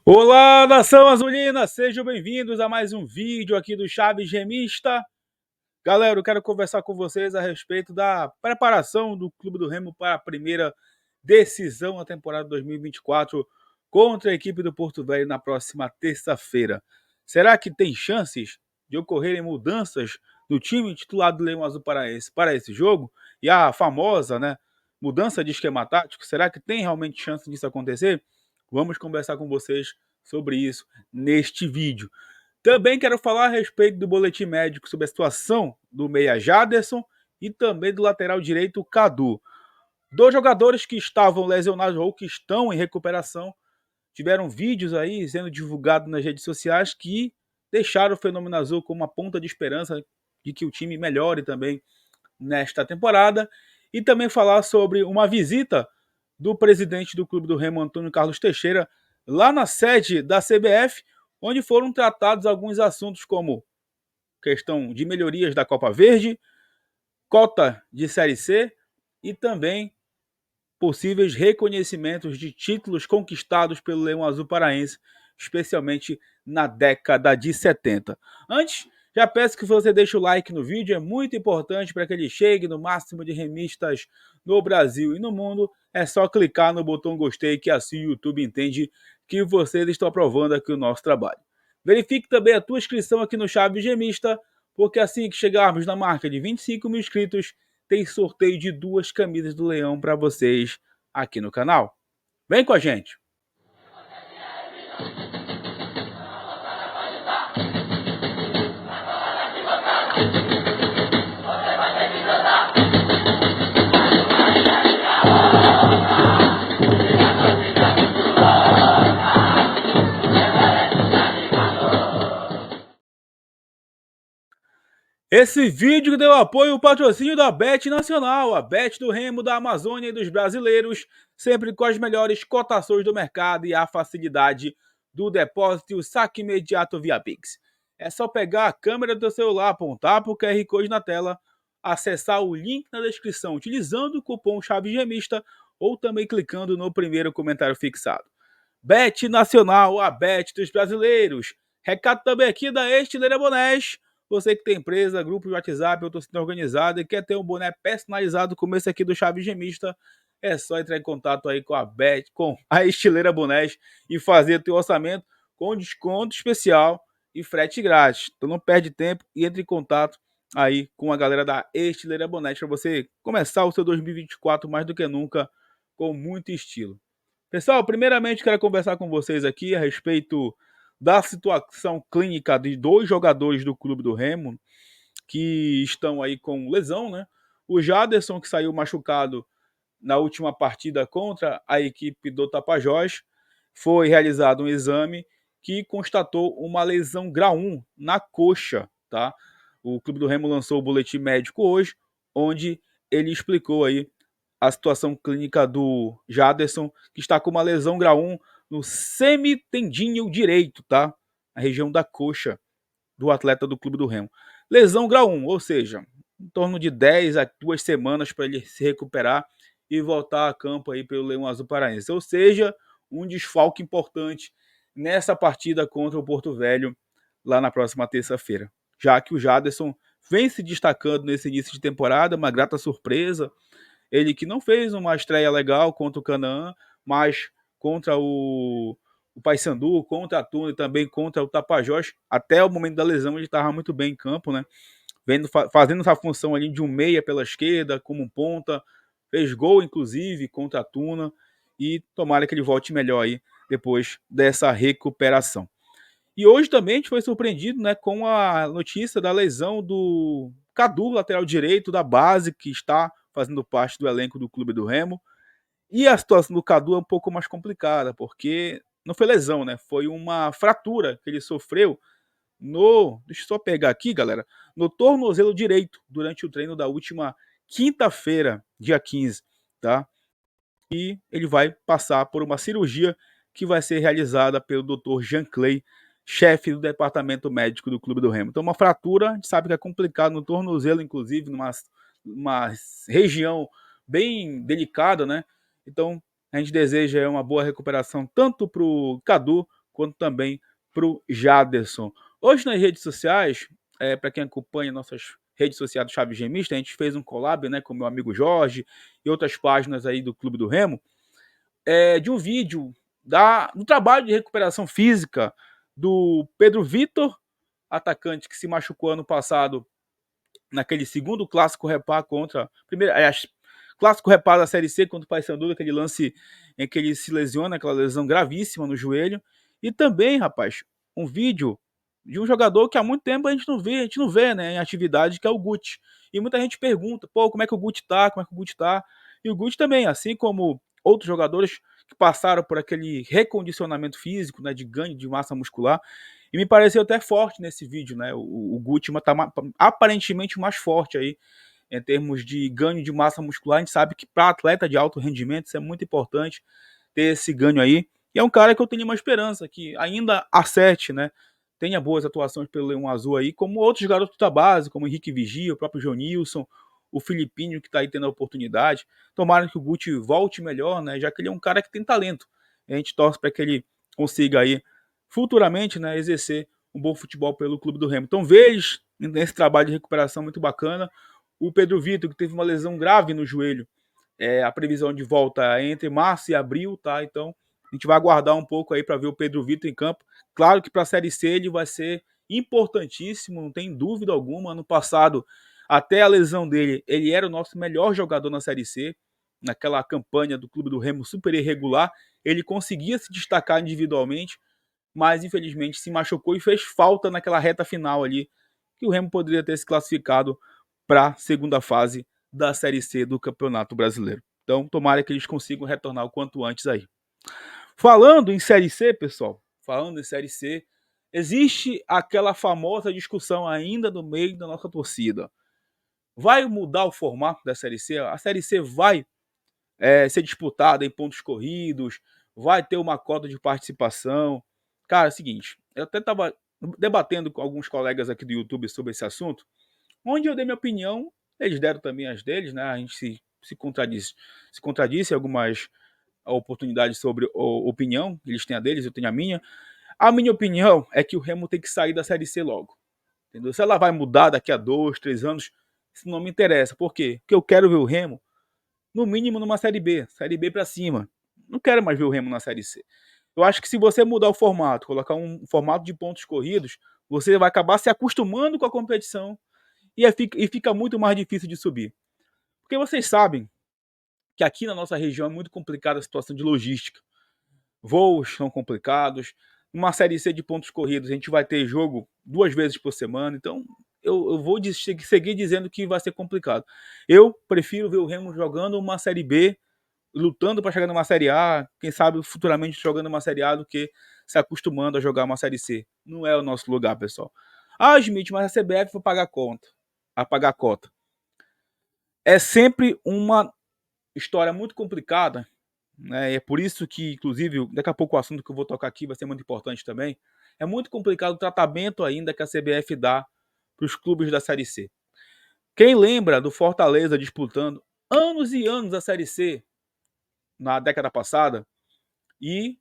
Olá, nação azulina! Sejam bem-vindos a mais um vídeo aqui do Chaves Remista. Galera, eu quero conversar com vocês a respeito da preparação do Clube do Remo para a primeira decisão da temporada 2024 contra a equipe do Porto Velho na próxima terça-feira. Será que tem chances de ocorrerem mudanças no time titular do Leão Azul Paraense para esse jogo? E a famosa, mudança de esquema tático, será que tem realmente chance disso acontecer? Vamos conversar com vocês sobre isso neste vídeo. Também quero falar a respeito do boletim médico sobre a situação do meia Jaderson e também do lateral direito Cadu. Dois jogadores que estavam lesionados ou que estão em recuperação tiveram vídeos aí sendo divulgados nas redes sociais que deixaram o Fenômeno Azul como uma ponta de esperança de que o time melhore também nesta temporada. E também falar sobre uma visita do presidente do Clube do Remo, Antônio Carlos Teixeira, lá na sede da CBF, onde foram tratados alguns assuntos como questão de melhorias da Copa Verde, cota de Série C e também possíveis reconhecimentos de títulos conquistados pelo Leão Azul Paraense, especialmente na década de 70. Antes, já peço que você deixe o like no vídeo, é muito importante para que ele chegue no máximo de remistas no Brasil e no mundo. É só clicar no botão gostei, que assim o YouTube entende que vocês estão aprovando aqui o nosso trabalho. Verifique também a tua inscrição aqui no Chaves Gemista, porque assim que chegarmos na marca de 25 mil inscritos, tem sorteio de 2 camisas do Leão para vocês aqui no canal. Vem com a gente! Esse vídeo deu apoio ao patrocínio da Bet Nacional, a Bet do Remo, da Amazônia e dos brasileiros, sempre com as melhores cotações do mercado e a facilidade do depósito e o saque imediato via Pix. É só pegar a câmera do celular, apontar para o QR Code na tela, acessar o link na descrição utilizando o cupom Chaves Remista ou também clicando no primeiro comentário fixado. Bet Nacional, a Bet dos brasileiros. Recado também aqui da Estileira Bonés. Você que tem empresa, grupo de WhatsApp ou torcida organizada e quer ter um boné personalizado como esse aqui do Chaves Gemista, é só entrar em contato aí com a Bet, com a Estileira Bonés e fazer o teu orçamento com desconto especial e frete grátis. Então não perde tempo e entre em contato aí com a galera da Estileira Bonés para você começar o seu 2024 mais do que nunca com muito estilo. Pessoal, primeiramente quero conversar com vocês aqui a respeito da situação clínica de dois jogadores do Clube do Remo que estão aí com lesão, né? O Jaderson, que saiu machucado na última partida contra a equipe do Tapajós, foi realizado um exame que constatou uma lesão grau 1 na coxa, tá? O Clube do Remo lançou o boletim médico hoje, onde ele explicou aí a situação clínica do Jaderson, que está com uma lesão grau 1 no semitendíneo direito, tá? A região da coxa do atleta do Clube do Remo. Lesão grau 1, ou seja, em torno de 10 a 2 semanas para ele se recuperar e voltar a campo aí pelo Leão Azul Paraense. Ou seja, um desfalque importante nessa partida contra o Porto Velho lá na próxima terça-feira. Já que o Jaderson vem se destacando nesse início de temporada, uma grata surpresa. Ele que não fez uma estreia legal contra o Canaã, mas contra o Paysandu, contra a Tuna e também contra o Tapajós, até o momento da lesão ele estava muito bem em campo, né? Fazendo essa função ali de um meia pela esquerda, como ponta, fez gol inclusive contra a Tuna e tomara que ele volte melhor aí depois dessa recuperação. E hoje também a gente foi surpreendido, né, com a notícia da lesão do Cadu, lateral direito da base, que está fazendo parte do elenco do Clube do Remo. E a situação do Cadu é um pouco mais complicada, porque não foi lesão, né? Foi uma fratura que ele sofreu no... Deixa eu só pegar aqui, galera. No tornozelo direito, durante o treino da última quinta-feira, dia 15, tá? E ele vai passar por uma cirurgia que vai ser realizada pelo Dr. Jean Clay, chefe do departamento médico do Clube do Remo. Então, uma fratura, a gente sabe que é complicado no tornozelo, inclusive, numa região bem delicada, né? Então, a gente deseja uma boa recuperação tanto para o Cadu quanto também para o Jaderson. Hoje nas redes sociais, para quem acompanha nossas redes sociais do Chaves Remista, a gente fez um collab, né, com meu amigo Jorge e outras páginas aí do Clube do Remo, de um vídeo do trabalho de recuperação física do Pedro Vitor, atacante que se machucou ano passado naquele segundo clássico repá contra. Clássico repá da Série C contra o Paysandu, aquele lance em que ele se lesiona, aquela lesão gravíssima no joelho. E também, rapaz, um vídeo de um jogador que há muito tempo a gente não vê, né, em atividade, que é o Guti. E muita gente pergunta, pô, como é que o Guti tá? Como é que o Guti tá? E o Guti também, assim como outros jogadores que passaram por aquele recondicionamento físico, né, de ganho de massa muscular, e me pareceu até forte nesse vídeo, né? O Guti tá aparentemente mais forte aí em termos de ganho de massa muscular. A gente sabe que para atleta de alto rendimento isso é muito importante ter esse ganho aí. E é um cara que eu tenho uma esperança que ainda acerte, né? Tenha boas atuações pelo Leão Azul aí, como outros garotos da base, como o Henrique Vigia, o próprio Jonilson, o Filipinho, que está aí tendo a oportunidade. Tomara que o Guti volte melhor, né? Já que ele é um cara que tem talento. A gente torce para que ele consiga aí futuramente, né, exercer um bom futebol pelo Clube do Remo. Então vejo nesse trabalho de recuperação muito bacana. O Pedro Vitor, que teve uma lesão grave no joelho, a previsão de volta é entre março e abril, tá? Então a gente vai aguardar um pouco aí para ver o Pedro Vitor em campo. Claro que para a Série C ele vai ser importantíssimo, não tem dúvida alguma. Ano passado, até a lesão dele, ele era o nosso melhor jogador na Série C. Naquela campanha do Clube do Remo super irregular, ele conseguia se destacar individualmente, mas infelizmente se machucou e fez falta naquela reta final ali, que o Remo poderia ter se classificado para a segunda fase da Série C do Campeonato Brasileiro. Então, tomara que eles consigam retornar o quanto antes aí. Falando em Série C, pessoal, falando em Série C, existe aquela famosa discussão ainda no meio da nossa torcida. Vai mudar o formato da Série C? A Série C vai ser disputada em pontos corridos? Vai ter uma cota de participação? Cara, é o seguinte, eu até estava debatendo com alguns colegas aqui do YouTube sobre esse assunto, onde eu dei minha opinião, eles deram também as deles, né? A gente se contradisse algumas oportunidades sobre a opinião, eles têm a deles, eu tenho a minha. A minha opinião é que o Remo tem que sair da Série C logo, entendeu? Se ela vai mudar daqui a 2, 3 anos, isso não me interessa. Por quê? Porque eu quero ver o Remo, no mínimo, numa Série B para cima. Não quero mais ver o Remo na Série C. Eu acho que se você mudar o formato, colocar um formato de pontos corridos, você vai acabar se acostumando com a competição e fica muito mais difícil de subir. Porque vocês sabem que aqui na nossa região é muito complicada a situação de logística. Voos são complicados. Numa Série C de pontos corridos, a gente vai ter jogo 2 vezes por semana. Então, eu vou seguir dizendo que vai ser complicado. Eu prefiro ver o Remo jogando uma Série B, lutando para chegar numa Série A, quem sabe futuramente jogando uma Série A, do que se acostumando a jogar uma Série C. Não é o nosso lugar, pessoal. Ah, Smith, mas a CBF vai pagar conta, a pagar cota. É sempre uma história muito complicada, né? E é por isso que, inclusive, daqui a pouco o assunto que eu vou tocar aqui vai ser muito importante também. É muito complicado o tratamento ainda que a CBF dá para os clubes da Série C. Quem lembra do Fortaleza disputando anos e anos a Série C na década passada e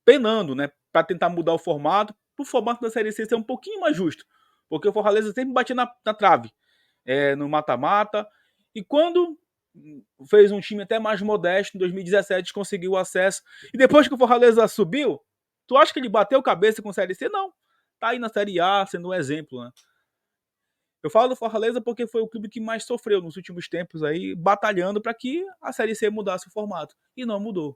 penando, né, para tentar mudar o formato, para o formato da Série C ser um pouquinho mais justo, porque o Fortaleza sempre batia na trave, no mata-mata, e quando fez um time até mais modesto, em 2017 conseguiu o acesso, e depois que o Fortaleza subiu, tu acha que ele bateu cabeça com a Série C? Não, tá aí na Série A sendo um exemplo, né? Eu falo do Fortaleza porque foi o clube que mais sofreu nos últimos tempos aí, batalhando para que a Série C mudasse o formato, e não mudou.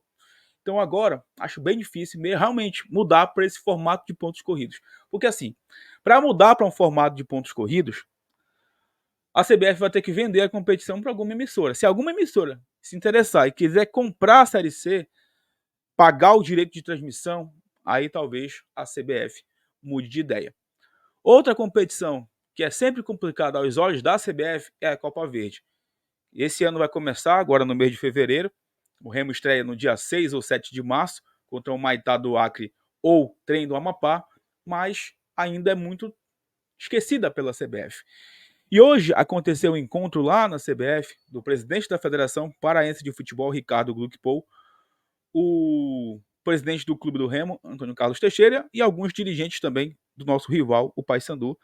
Então agora, acho bem difícil realmente mudar para esse formato de pontos corridos. Porque assim, para mudar para um formato de pontos corridos, a CBF vai ter que vender a competição para alguma emissora. Se alguma emissora se interessar e quiser comprar a Série C, pagar o direito de transmissão, aí talvez a CBF mude de ideia. Outra competição que é sempre complicada aos olhos da CBF é a Copa Verde. Esse ano vai começar agora no mês de fevereiro. O Remo estreia no dia 6 ou 7 de março contra o Maitá do Acre ou Trem do Amapá, mas ainda é muito esquecida pela CBF. E hoje aconteceu um encontro lá na CBF do presidente da Federação Paraense de Futebol, Ricardo Gluckpol, o presidente do Clube do Remo, Antônio Carlos Teixeira, e alguns dirigentes também do nosso rival, o Paysandu,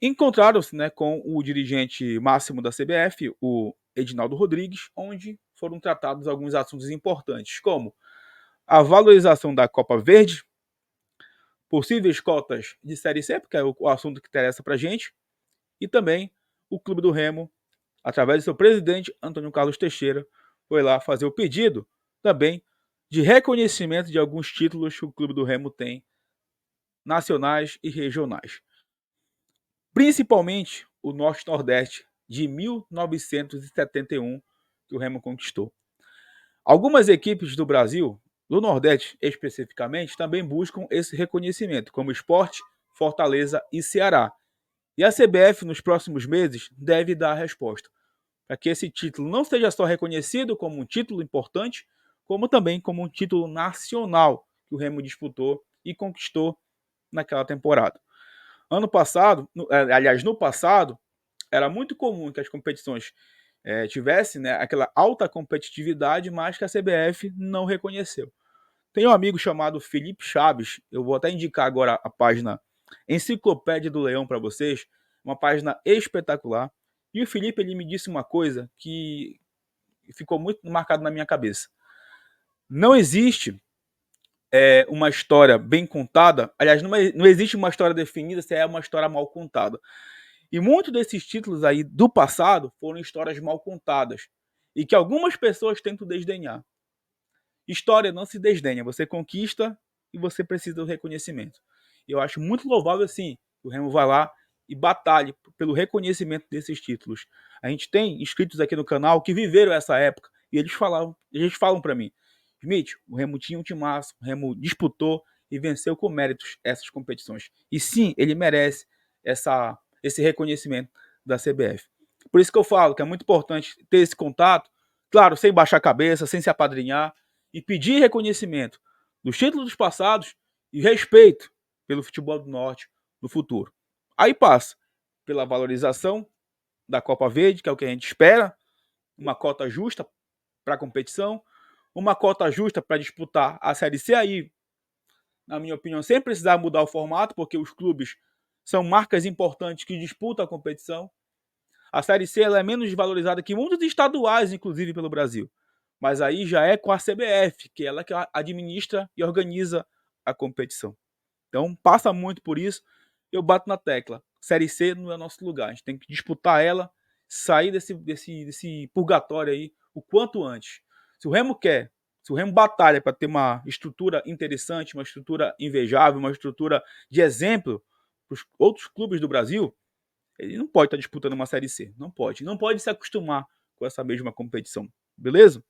encontraram-se, né, com o dirigente máximo da CBF, o Edinaldo Rodrigues, onde foram tratados alguns assuntos importantes, como a valorização da Copa Verde, possíveis cotas de Série C, porque é o assunto que interessa para a gente, e também o Clube do Remo, através do seu presidente, Antônio Carlos Teixeira, foi lá fazer o pedido também de reconhecimento de alguns títulos que o Clube do Remo tem, nacionais e regionais. Principalmente o Norte-Nordeste de 1971, que o Remo conquistou. Algumas equipes do Brasil, do Nordeste especificamente, também buscam esse reconhecimento, como Sport, Fortaleza e Ceará. E a CBF, nos próximos meses, deve dar a resposta, para que esse título não seja só reconhecido como um título importante, como também como um título nacional que o Remo disputou e conquistou naquela temporada. No passado, era muito comum que as competições tivessem, né, aquela alta competitividade, mas que a CBF não reconheceu. Tem um amigo chamado Felipe Chaves, eu vou até indicar agora a página Enciclopédia do Leão para vocês, uma página espetacular. E o Felipe, ele me disse uma coisa que ficou muito marcado na minha cabeça. Não existe uma história bem contada, aliás, não existe uma história definida se é uma história mal contada. E muitos desses títulos aí do passado foram histórias mal contadas e que algumas pessoas tentam desdenhar. História não se desdenha, você conquista e você precisa do reconhecimento. E eu acho muito louvável, assim, que o Remo vai lá e batalhe pelo reconhecimento desses títulos. A gente tem inscritos aqui no canal que viveram essa época e eles falam para mim, Smith, o Remo tinha um timaço, o Remo disputou e venceu com méritos essas competições. E sim, ele merece esse reconhecimento da CBF. Por isso que eu falo que é muito importante ter esse contato, claro, sem baixar a cabeça, sem se apadrinhar, e pedir reconhecimento dos títulos passados e respeito pelo futebol do Norte no futuro. Aí passa pela valorização da Copa Verde, que é o que a gente espera, uma cota justa para a competição, uma cota justa para disputar a Série C aí, na minha opinião, sem precisar mudar o formato, porque os clubes são marcas importantes que disputam a competição. A Série C ela é menos valorizada que muitos estaduais, inclusive pelo Brasil. Mas aí já é com a CBF, que é ela que administra e organiza a competição. Então passa muito por isso. Eu bato na tecla. Série C não é nosso lugar. A gente tem que disputar ela, sair desse purgatório aí o quanto antes. Se o Remo quer, se o Remo batalha para ter uma estrutura interessante, uma estrutura invejável, uma estrutura de exemplo para os outros clubes do Brasil, ele não pode estar disputando uma Série C. Não pode. Não pode se acostumar com essa mesma competição. Beleza?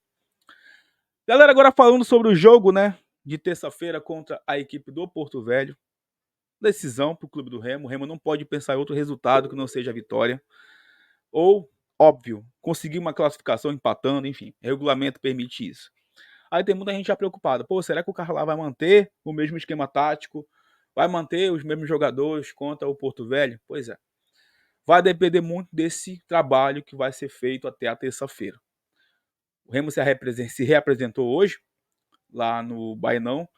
Galera, agora falando sobre o jogo, né, de terça-feira contra a equipe do Porto Velho. Decisão para o clube do Remo. O Remo não pode pensar em outro resultado que não seja a vitória. Ou, óbvio, conseguir uma classificação empatando, enfim. O regulamento permite isso. Aí tem muita gente já preocupada. Pô, será que o Carlá vai manter o mesmo esquema tático? Vai manter os mesmos jogadores contra o Porto Velho? Pois é. Vai depender muito desse trabalho que vai ser feito até a terça-feira. O Remo se reapresentou hoje, lá no Bainão,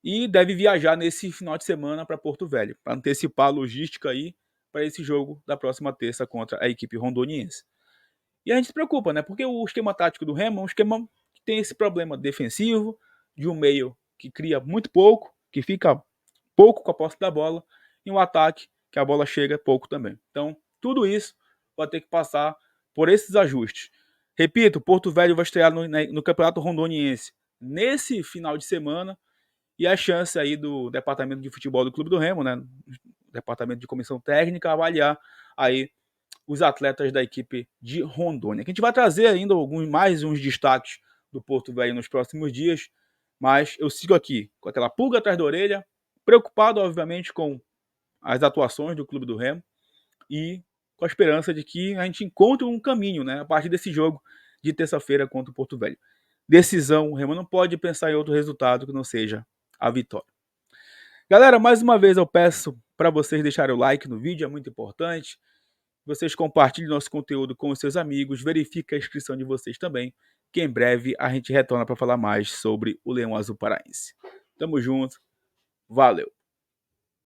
e deve viajar nesse final de semana para Porto Velho, para antecipar a logística aí para esse jogo da próxima terça contra a equipe rondoniense. E a gente se preocupa, né? Porque o esquema tático do Remo é um esquema que tem esse problema defensivo, de um meio que cria muito pouco, que fica pouco com a posse da bola, e um ataque que a bola chega pouco também. Então, tudo isso vai ter que passar por esses ajustes. Repito, Porto Velho vai estrear no Campeonato Rondoniense nesse final de semana, e a chance aí do Departamento de Futebol do Clube do Remo, né, Departamento de Comissão Técnica, avaliar aí os atletas da equipe de Rondônia. Que a gente vai trazer ainda mais uns destaques do Porto Velho nos próximos dias, mas eu sigo aqui com aquela pulga atrás da orelha, preocupado, obviamente, com as atuações do Clube do Remo e com a esperança de que a gente encontre um caminho, né, a partir desse jogo de terça-feira contra o Porto Velho. Decisão, o Remo não pode pensar em outro resultado que não seja a vitória. Galera, mais uma vez eu peço para vocês deixarem o like no vídeo, é muito importante. Vocês compartilhem nosso conteúdo com os seus amigos, verifiquem a inscrição de vocês também. que em breve a gente retorna para falar mais sobre o Leão Azul Paraense. Tamo junto, valeu!